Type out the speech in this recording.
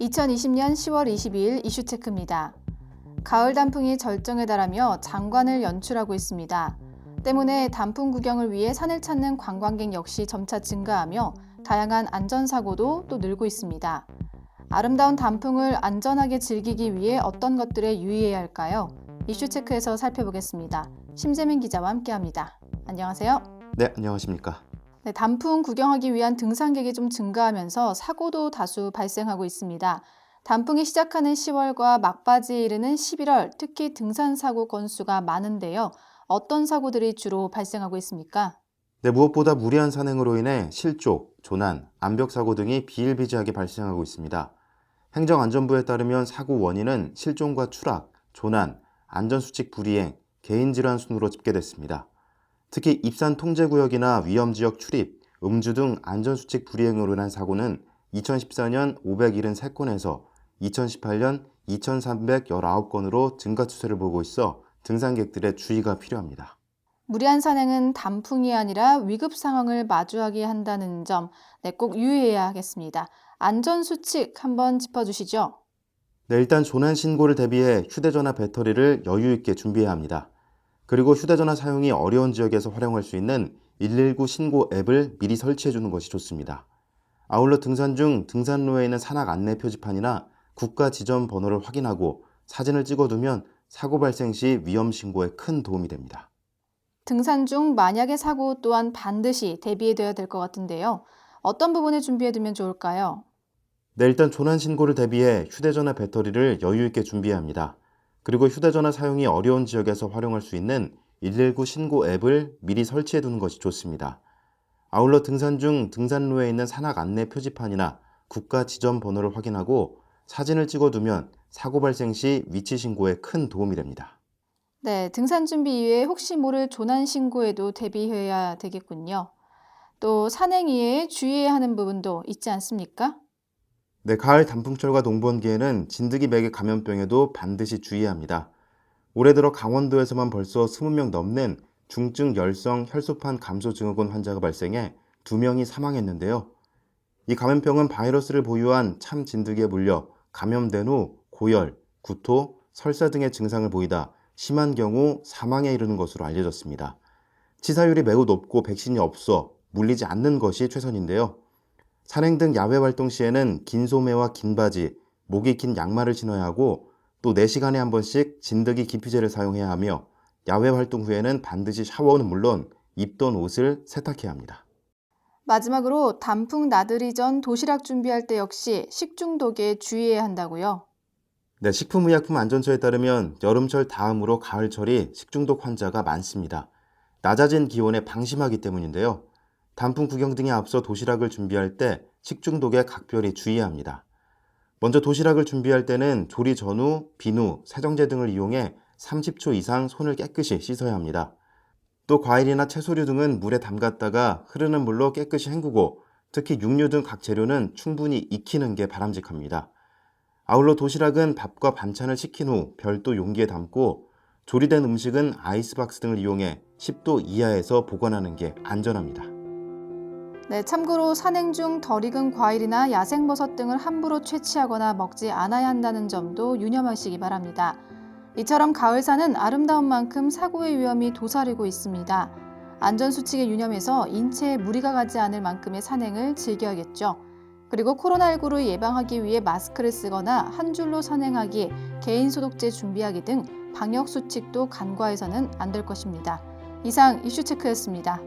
(2020년 10월 22일) 이슈체크입니다. 가을 단풍이 절정에 달하며 장관을 연출하고 있습니다. 때문에 단풍 구경을 위해 산을 찾는 관광객 역시 점차 증가하며 다양한 안전사고도 또 늘고 있습니다. 아름다운 단풍을 안전하게 즐기기 위해 어떤 것들에 유의해야 할까요? 이슈체크에서 살펴보겠습니다. 심재민 기자와 함께합니다. 안녕하세요. 네, 안녕하십니까. 네, 단풍 구경하기 위한 등산객이 좀 증가하면서 사고도 다수 발생하고 있습니다. 단풍이 시작하는 10월과 막바지에 이르는 11월, 특히 등산 사고 건수가 많은데요. 어떤 사고들이 주로 발생하고 있습니까? 네, 무엇보다 무리한 산행으로 인해 실족, 조난, 암벽 사고 등이 비일비재하게 발생하고 있습니다. 행정안전부에 따르면 사고 원인은 실종과 추락, 조난, 안전수칙 불이행, 개인질환 순으로 집계됐습니다. 특히 입산 통제구역이나 위험지역 출입, 음주 등 안전수칙 불이행으로 인한 사고는 2014년 573건에서 2018년 2319건으로 증가 추세를 보이고 있어 등산객들의 주의가 필요합니다. 무리한 산행은 단풍이 아니라 위급 상황을 마주하게 한다는 점, 꼭 유의해야 하겠습니다. 안전수칙 한번 짚어주시죠. 네, 일단 조난 신고를 대비해 휴대전화 배터리를 여유 있게 준비해야 합니다. 그리고 휴대전화 사용이 어려운 지역에서 활용할 수 있는 119 신고 앱을 미리 설치해 주는 것이 좋습니다. 아울러 등산 중 등산로에 있는 산악 안내 표지판이나 국가 지점 번호를 확인하고 사진을 찍어두면 사고 발생 시 위험 신고에 큰 도움이 됩니다. 등산 중 만약의 사고 또한 반드시 대비해둬야 될 것 같은데요. 어떤 부분을 준비해두면 좋을까요? 네, 일단 조난 신고를 대비해 휴대전화 배터리를 여유 있게 준비해야 합니다. 그리고 휴대전화 사용이 어려운 지역에서 활용할 수 있는 119 신고 앱을 미리 설치해 두는 것이 좋습니다. 아울러 등산 중 등산로에 있는 산악 안내 표지판이나 국가 지점 번호를 확인하고 사진을 찍어두면 사고 발생 시 위치 신고에 큰 도움이 됩니다. 네, 등산 준비 이외에 혹시 모를 조난 신고에도 대비해야 되겠군요. 또 산행 이외에 주의해야 하는 부분도 있지 않습니까? 네, 가을 단풍철과 동번기에는 진드기 매개 감염병에도 반드시 주의해야 합니다. 올해 들어 강원도에서만 벌써 20명 넘는 중증 열성 혈소판 감소 증후군 환자가 발생해 2명이 사망했는데요. 이 감염병은 바이러스를 보유한 참 진드기에 물려 감염된 후 고열, 구토, 설사 등의 증상을 보이다 심한 경우 사망에 이르는 것으로 알려졌습니다. 치사율이 매우 높고 백신이 없어 물리지 않는 것이 최선인데요. 산행 등 야외 활동 시에는 긴 소매와 긴 바지, 목이 긴 양말을 신어야 하고 또 4시간에 한 번씩 진드기 기피제를 사용해야 하며 야외 활동 후에는 반드시 샤워는 물론 입던 옷을 세탁해야 합니다. 마지막으로 단풍 나들이 전 도시락 준비할 때 역시 식중독에 주의해야 한다고요. 네, 식품의약품안전처에 따르면 여름철 다음으로 가을철이 식중독 환자가 많습니다. 낮아진 기온에 방심하기 때문인데요. 단풍 구경 등에 앞서 도시락을 준비할 때 식중독에 각별히 주의해야 합니다. 먼저 도시락을 준비할 때는 조리 전후, 비누, 세정제 등을 이용해 30초 이상 손을 깨끗이 씻어야 합니다. 또 과일이나 채소류 등은 물에 담갔다가 흐르는 물로 깨끗이 헹구고 특히 육류 등 각 재료는 충분히 익히는 게 바람직합니다. 아울러 도시락은 밥과 반찬을 식힌 후 별도 용기에 담고 조리된 음식은 아이스박스 등을 이용해 10도 이하에서 보관하는 게 안전합니다. 네, 참고로 산행 중 덜 익은 과일이나 야생버섯 등을 함부로 채취하거나 먹지 않아야 한다는 점도 유념하시기 바랍니다. 이처럼 가을산은 아름다운 만큼 사고의 위험이 도사리고 있습니다. 안전수칙에 유념해서 인체에 무리가 가지 않을 만큼의 산행을 즐겨야겠죠. 그리고 코로나19를 예방하기 위해 마스크를 쓰거나 한 줄로 산행하기, 개인 소독제 준비하기 등 방역수칙도 간과해서는 안 될 것입니다. 이상 이슈체크였습니다.